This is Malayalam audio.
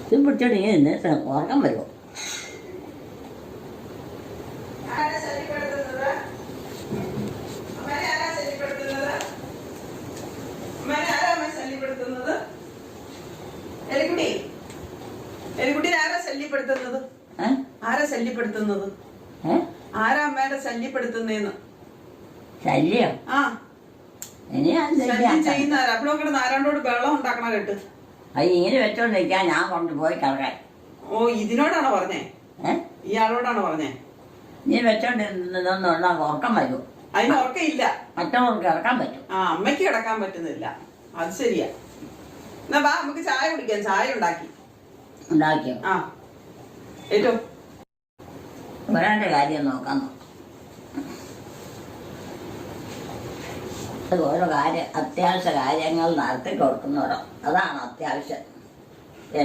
ഇത് പിടിച്ചോണ്ട് ഇങ്ങനെ നിന്ന് ഉറക്കം വരുമോ? ആരാ ശല്യപ്പെടുത്തുന്നത്? അമ്മേനെ ആരാ ശല്യപ്പെടുത്തുന്നത്? അമ്മേനെ ആരാ അമ്മ ശല്യപ്പെടുത്തുന്നത്? എലിക്കുട്ടി, എലിക്കുട്ടി ആരാ ശല്യപ്പെടുത്തുന്നത്? ആരാ ശല്യപ്പെടുത്തുന്നത്? ആരാ അമ്മേനെ ശല്യപ്പെടുത്തുന്നേന്ന്? ശല്യം? ആ, ഇനിയാ ശല്യം ചെയ്യുന്ന ആരാ? അപ്പോഴും കിടന്ന് ആരാണ്ടോട് വെള്ളം ഉണ്ടാക്കണ കേട്ട്. അത് ഇങ്ങനെ വെച്ചോണ്ടിരിക്കാൻ ഞാൻ കൊണ്ടുപോയി കിടക്കാൻ. ഓ, ഇതിനോടാണോ പറഞ്ഞേ? ഇയാളോടാണോ പറഞ്ഞേ? നീ വെച്ചോണ്ടിരുന്നുള്ള ഉറക്കം വരും. അതിന് ഉറക്കമില്ല. മറ്റവർക്ക് കിടക്കാൻ പറ്റും. ആ, അമ്മയ്ക്ക് കിടക്കാൻ പറ്റുന്നില്ല. അത് ശരിയാ. എന്നാ വാ, നമുക്ക് ചായ കുടിക്കാം. ചായ ഉണ്ടാക്കിയോ? ആ, ഏറ്റവും ഒരാളുടെ കാര്യം നോക്കാൻ ഓരോ അത്യാവശ്യ കാര്യങ്ങൾ നടത്തി കൊടുക്കുന്നവരോ, അതാണ് അത്യാവശ്യം.